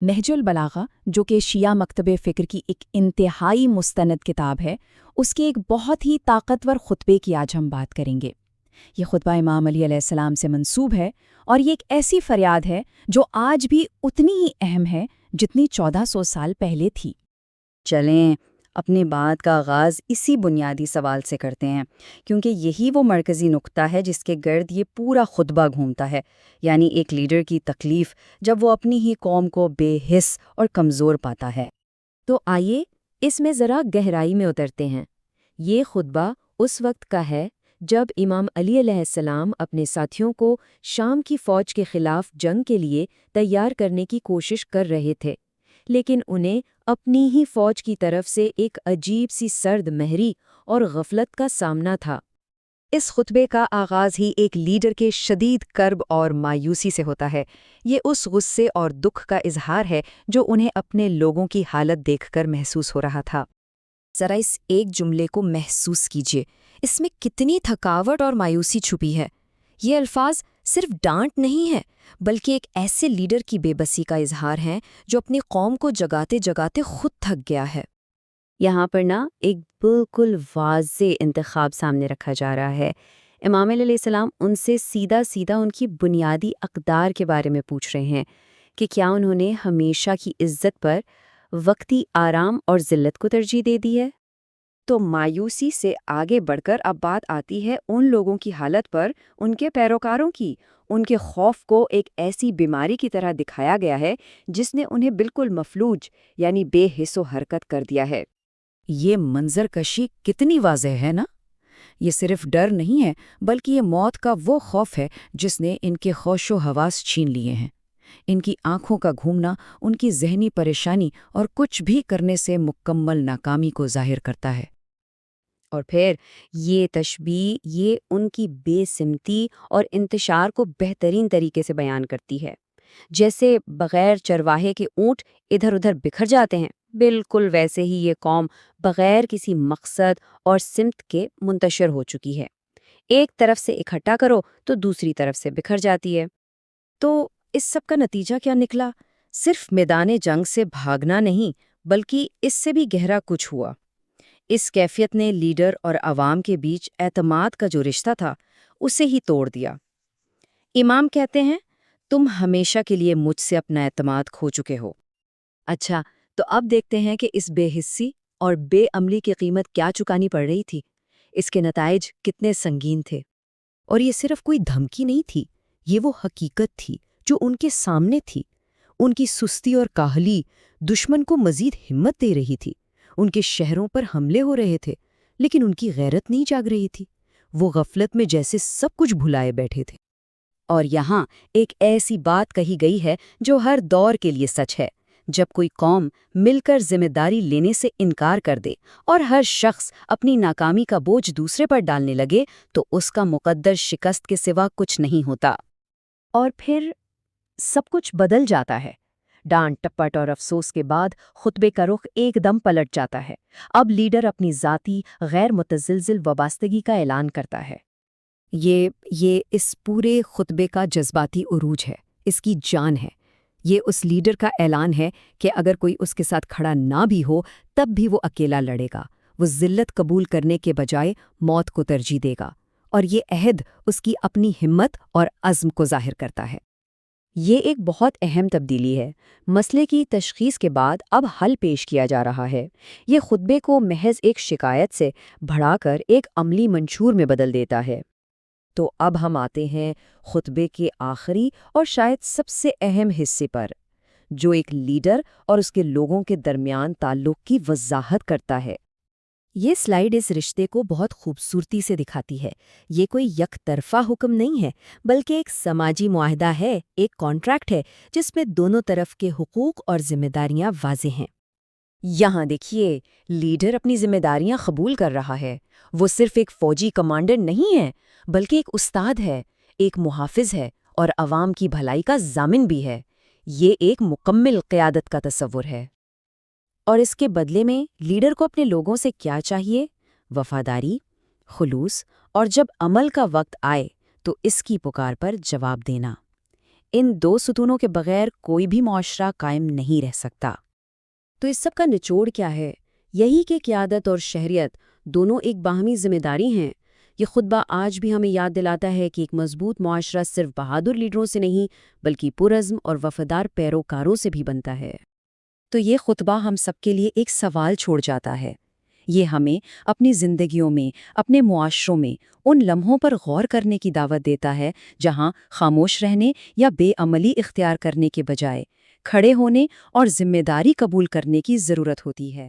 نہج البلاغہ، جو کہ شیعہ مکتب فکر کی ایک انتہائی مستند کتاب ہے، اس کے ایک بہت ہی طاقتور خطبے کی آج ہم بات کریں گے۔ یہ خطبہ امام علی علیہ السلام سے منسوب ہے، اور یہ ایک ایسی فریاد ہے جو آج بھی اتنی ہی اہم ہے جتنی 1400 سال پہلے تھی۔ چلیں اپنی بات کا آغاز اسی بنیادی سوال سے کرتے ہیں، کیونکہ یہی وہ مرکزی نقطہ ہے جس کے گرد یہ پورا خطبہ گھومتا ہے، یعنی ایک لیڈر کی تکلیف جب وہ اپنی ہی قوم کو بے حس اور کمزور پاتا ہے۔ تو آئیے اس میں ذرا گہرائی میں اترتے ہیں۔ یہ خطبہ اس وقت کا ہے جب امام علی علیہ السلام اپنے ساتھیوں کو شام کی فوج کے خلاف جنگ کے لیے تیار کرنے کی کوشش کر رہے تھے، لیکن انہیں اپنی ہی فوج کی طرف سے ایک عجیب سی سرد مہری اور غفلت کا سامنا تھا۔ اس خطبے کا آغاز ہی ایک لیڈر کے شدید کرب اور مایوسی سے ہوتا ہے۔ یہ اس غصے اور دکھ کا اظہار ہے جو انہیں اپنے لوگوں کی حالت دیکھ کر محسوس ہو رہا تھا۔ ذرا اس ایک جملے کو محسوس کیجیے، اس میں کتنی تھکاوٹ اور مایوسی چھپی ہے۔ یہ الفاظ صرف ڈانٹ نہیں ہے، بلکہ ایک ایسے لیڈر کی بے بسی کا اظہار ہے جو اپنی قوم کو جگاتے جگاتے خود تھک گیا ہے۔ یہاں پر ایک بالکل واضح انتخاب سامنے رکھا جا رہا ہے۔ امام علیہ السلام ان سے سیدھا سیدھا ان کی بنیادی اقدار کے بارے میں پوچھ رہے ہیں کہ کیا انہوں نے ہمیشہ کی عزت پر وقتی آرام اور ذلت کو ترجیح دے دی ہے؟ تو مایوسی سے آگے بڑھ کر اب بات آتی ہے ان لوگوں کی حالت پر، ان کے پیروکاروں کی۔ ان کے خوف کو ایک ایسی بیماری کی طرح دکھایا گیا ہے جس نے انہیں بالکل مفلوج یعنی بے حس و حرکت کر دیا ہے۔ یہ منظر کشی کتنی واضح ہے نا؟ یہ صرف ڈر نہیں ہے، بلکہ یہ موت کا وہ خوف ہے جس نے ان کے ہوش و حواس چھین لیے ہیں۔ ان کی آنکھوں کا گھومنا ان کی ذہنی پریشانی اور کچھ بھی کرنے سے مکمل ناکامی کو ظاہر کرتا ہے۔ اور پھر یہ تشبیہ یہ ان کی بے سمتی اور انتشار کو بہترین طریقے سے بیان کرتی ہے۔ جیسے بغیر چرواہے کے اونٹ ادھر ادھر بکھر جاتے ہیں، بالکل ویسے ہی یہ قوم بغیر کسی مقصد اور سمت کے منتشر ہو چکی ہے۔ ایک طرف سے اکٹھا کرو تو دوسری طرف سے بکھر جاتی ہے۔ تو اس سب کا نتیجہ کیا نکلا؟ صرف میدان جنگ سے بھاگنا نہیں، بلکہ اس سے بھی گہرا کچھ ہوا۔ اس کیفیت نے لیڈر اور عوام کے بیچ اعتماد کا جو رشتہ تھا اسے ہی توڑ دیا۔ امام کہتے ہیں، تم ہمیشہ کے لیے مجھ سے اپنا اعتماد کھو چکے ہو۔ اچھا، تو اب دیکھتے ہیں کہ اس بے حسی اور بے عملی کی قیمت کیا چکانی پڑ رہی تھی۔ اس کے نتائج کتنے سنگین تھے۔ اور یہ صرف کوئی دھمکی نہیں تھی، یہ وہ حقیقت تھی جو ان کے سامنے تھی۔ ان کی سستی اور کاہلی دشمن کو مزید ہمت دے رہی تھی۔ ان کے شہروں پر حملے ہو رہے تھے، لیکن ان کی غیرت نہیں جاگ رہی تھی۔ وہ غفلت میں جیسے سب کچھ بھلائے بیٹھے تھے۔ اور یہاں ایک ایسی بات کہی گئی ہے جو ہر دور کے لیے سچ ہے۔ جب کوئی قوم مل کر ذمہ داری لینے سے انکار کر دے اور ہر شخص اپنی ناکامی کا بوجھ دوسرے پر ڈالنے لگے تو اس کا مقدر شکست کے سوا کچھ نہیں ہوتا۔ اور پھر سب کچھ بدل جاتا ہے۔ ڈانٹ ٹپٹ اور افسوس کے بعد خطبے کا رخ ایک دم پلٹ جاتا ہے۔ اب لیڈر اپنی ذاتی غیر متزلزل وابستگی کا اعلان کرتا ہے۔ یہ اس پورے خطبے کا جذباتی عروج ہے، اس کی جان ہے۔ یہ اس لیڈر کا اعلان ہے کہ اگر کوئی اس کے ساتھ کھڑا نہ بھی ہو تب بھی وہ اکیلا لڑے گا۔ وہ ذلت قبول کرنے کے بجائے موت کو ترجیح دے گا، اور یہ عہد اس کی اپنی ہمت اور عزم کو ظاہر کرتا ہے۔ یہ ایک بہت اہم تبدیلی ہے۔ مسئلے کی تشخیص کے بعد اب حل پیش کیا جا رہا ہے۔ یہ خطبے کو محض ایک شکایت سے بڑھا کر ایک عملی منشور میں بدل دیتا ہے۔ تو اب ہم آتے ہیں خطبے کے آخری اور شاید سب سے اہم حصے پر، جو ایک لیڈر اور اس کے لوگوں کے درمیان تعلق کی وضاحت کرتا ہے۔ یہ سلائیڈ اس رشتے کو بہت خوبصورتی سے دکھاتی ہے۔ یہ کوئی یک طرفہ حکم نہیں ہے، بلکہ ایک سماجی معاہدہ ہے، ایک کانٹریکٹ ہے جس میں دونوں طرف کے حقوق اور ذمہ داریاں واضح ہیں۔ یہاں دیکھیے، لیڈر اپنی ذمہ داریاں قبول کر رہا ہے۔ وہ صرف ایک فوجی کمانڈر نہیں ہے، بلکہ ایک استاد ہے، ایک محافظ ہے اور عوام کی بھلائی کا ضامن بھی ہے۔ یہ ایک مکمل قیادت کا تصور ہے۔ اور اس کے بدلے میں لیڈر کو اپنے لوگوں سے کیا چاہیے؟ وفاداری، خلوص، اور جب عمل کا وقت آئے تو اس کی پکار پر جواب دینا۔ ان 2 ستونوں کے بغیر کوئی بھی معاشرہ قائم نہیں رہ سکتا۔ تو اس سب کا نچوڑ کیا ہے؟ یہی کہ قیادت اور شہریت دونوں ایک باہمی ذمہ داری ہیں۔ یہ خطبہ آج بھی ہمیں یاد دلاتا ہے کہ ایک مضبوط معاشرہ صرف بہادر لیڈروں سے نہیں بلکہ پرعزم اور وفادار پیروکاروں سے بھی بنتا ہے۔ تو یہ خطبہ ہم سب کے لیے ایک سوال چھوڑ جاتا ہے۔ یہ ہمیں اپنی زندگیوں میں، اپنے معاشروں میں ان لمحوں پر غور کرنے کی دعوت دیتا ہے جہاں خاموش رہنے یا بے عملی اختیار کرنے کے بجائے کھڑے ہونے اور ذمہ داری قبول کرنے کی ضرورت ہوتی ہے۔